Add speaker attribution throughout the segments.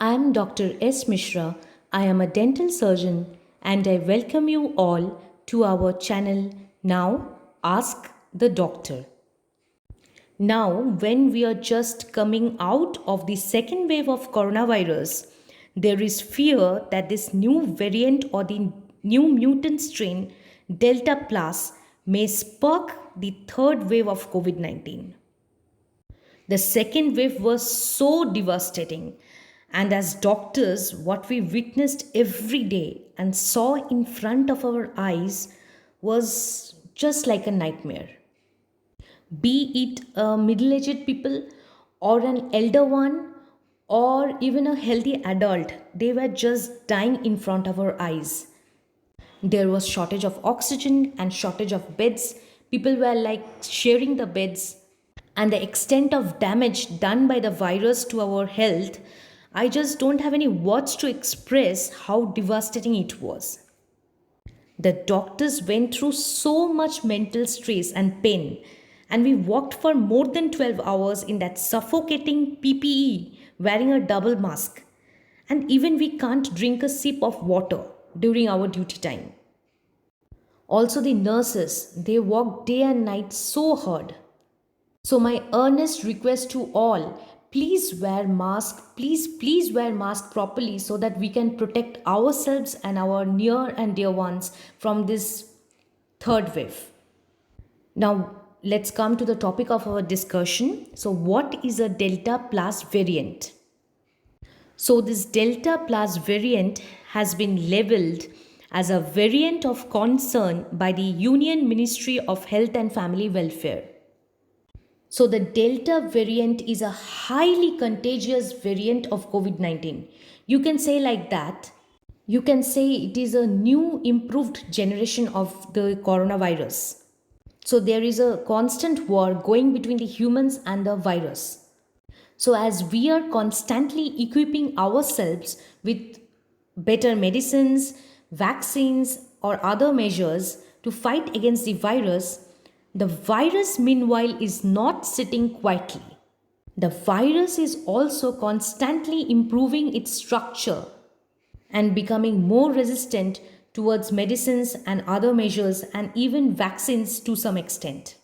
Speaker 1: I am Dr. S. Mishra. I am a dental surgeon and I welcome you all to our channel Now Ask the Doctor. Now, when we are just coming out of the second wave of coronavirus, there is fear that this new variant or the new mutant strain Delta Plus may spark the third wave of COVID 19. The second wave was so devastating. And as doctors, what we witnessed every day and saw in front of our eyes was just like a nightmare. Be it a middle aged people or an elder one or even a healthy adult, they were just dying in front of our eyes. There was shortage of oxygen and shortage of beds. People were like sharing the beds, and the extent of damage done by the virus to our health, I just don't have any words to express how devastating it was. The doctors went through so much mental stress and pain, and we walked for more than 12 hours in that suffocating PPE wearing a double mask. And even we can't drink a sip of water during our duty time. Also, the nurses, they worked day and night so hard. So my earnest request to all, please wear mask, please wear mask properly so that we can protect ourselves and our near and dear ones from this third wave. Now let's come to the topic of our discussion. So what is a Delta Plus variant? So this Delta Plus variant has been labeled as a variant of concern by the Union Ministry of Health and Family Welfare. So the Delta variant is a highly contagious variant of COVID 19. You can say like that. You can say it is a new improved generation of the coronavirus. So there is a constant war going between the humans and the virus. So as we are constantly equipping ourselves with better medicines, vaccines, or other measures to fight against the virus, the virus, meanwhile, is not sitting quietly. The virus is also constantly improving its structure and becoming more resistant towards medicines and other measures and even vaccines to some extent.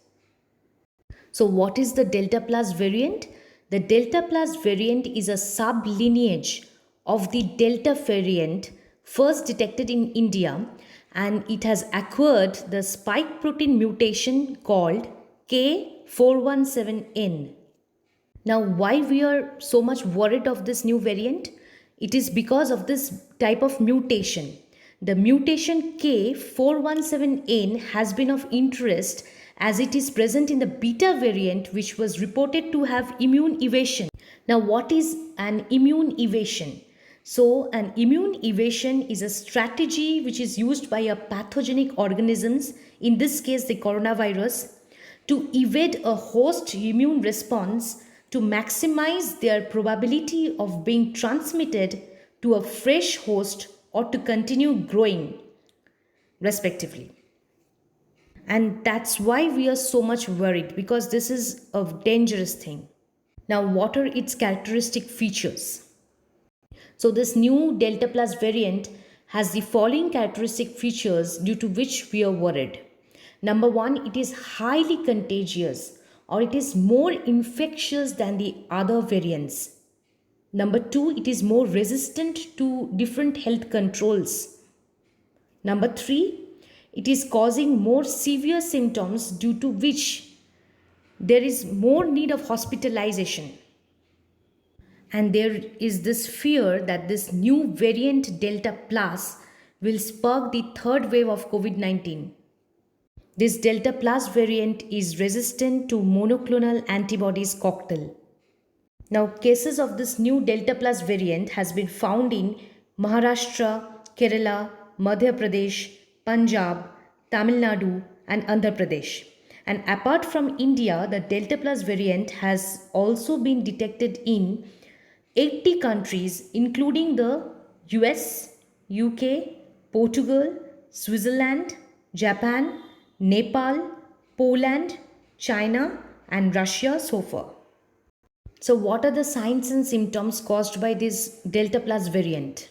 Speaker 1: So, what is the Delta Plus variant? The Delta Plus variant is a sublineage of the Delta variant first detected in India, and it has acquired the spike protein mutation called K417N. Now, why we are so much worried of this new variant? It is because of this type of mutation. The mutation K417N has been of interest as it is present in the beta variant, which was reported to have immune evasion. Now, what is an immune evasion? So, an immune evasion is a strategy which is used by a pathogenic organisms, in this case the coronavirus, to evade a host immune response to maximize their probability of being transmitted to a fresh host or to continue growing, respectively. And that's why we are so much worried, because this is a dangerous thing. Now, what are its characteristic features? So this new Delta Plus variant has the following characteristic features due to which we are worried. Number one, it is highly contagious, or it is more infectious than the other variants. Number two, it is more resistant to different health controls. Number three, it is causing more severe symptoms due to which there is more need of hospitalization. And there is this fear that this new variant Delta Plus will spark the third wave of COVID 19. This Delta Plus variant is resistant to monoclonal antibodies cocktail. Now, cases of this new Delta Plus variant has been found in Maharashtra, Kerala, Madhya Pradesh, Punjab, Tamil Nadu, and Andhra Pradesh. And apart from India, the Delta Plus variant has also been detected in 80 countries, including the US, UK, Portugal, Switzerland, Japan, Nepal, Poland, China, and Russia so far. So, what are the signs and symptoms caused by this Delta Plus variant?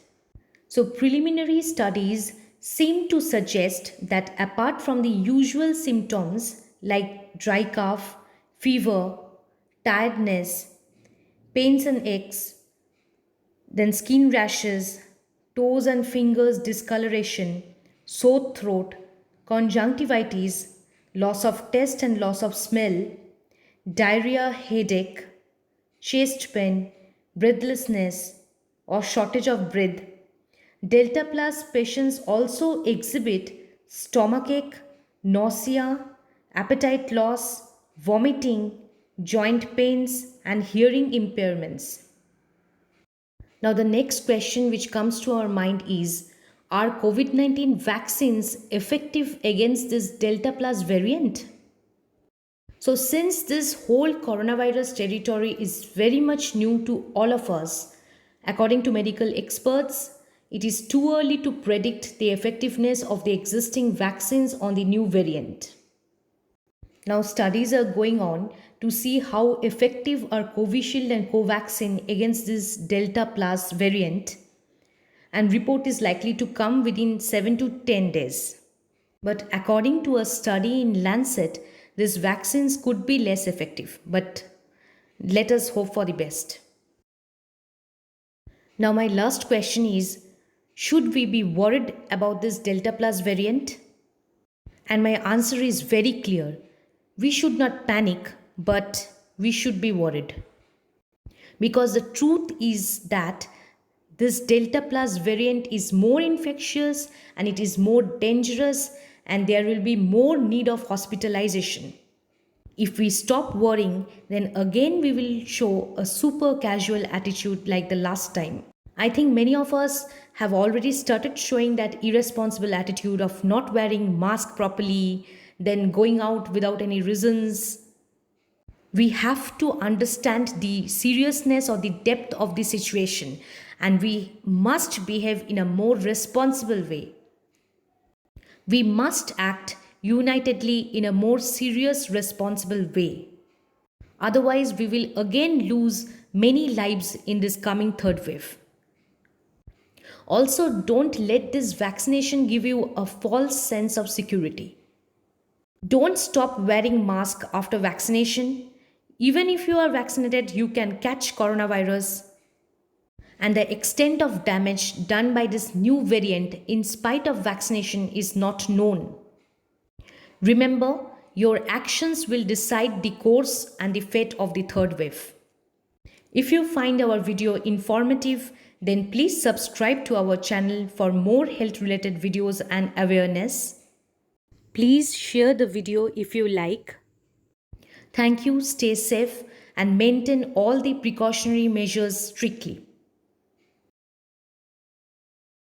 Speaker 1: So, preliminary studies seem to suggest that apart from the usual symptoms like dry cough, fever, tiredness, pains and aches, then skin rashes, toes and fingers discoloration, sore throat, conjunctivitis, loss of taste and loss of smell, diarrhea, headache, chest pain, breathlessness, or shortage of breath. Delta Plus patients also exhibit stomachache, nausea, appetite loss, vomiting, joint pains, and hearing impairments. Now, the next question which comes to our mind is, are COVID 19 vaccines effective against this Delta Plus variant? So, since this whole coronavirus territory is very much new to all of us, according to medical experts, it is too early to predict the effectiveness of the existing vaccines on the new variant. Now, studies are going on to see how effective are Covishield and Covaxin against this Delta Plus variant, and report is likely to come within 7 to 10 days. But according to a study in Lancet, these vaccines could be less effective, but let us hope for the best. Now, my last question is, should we be worried about this Delta Plus variant? And my answer is very clear. We should not panic, but we should be worried. Because the truth is that this Delta Plus variant is more infectious and it is more dangerous, and there will be more need of hospitalization. If we stop worrying, then again we will show a super casual attitude like the last time. I think many of us have already started showing that irresponsible attitude of not wearing mask properly, then going out without any reasons. We have to understand the seriousness or the depth of the situation, and we must behave in a more responsible way. We must act unitedly in a more serious, responsible way. Otherwise, we will again lose many lives in this coming third wave. Also, don't let this vaccination give you a false sense of security. Don't stop wearing mask after vaccination. Even if you are vaccinated, you can catch coronavirus, and the extent of damage done by this new variant in spite of vaccination is not known. Remember, your actions will decide the course and the fate of the third wave. If you find our video informative, then please subscribe to our channel for more health related videos and awareness. Please share the video if you like. Thank you, stay safe, and maintain all the precautionary measures strictly.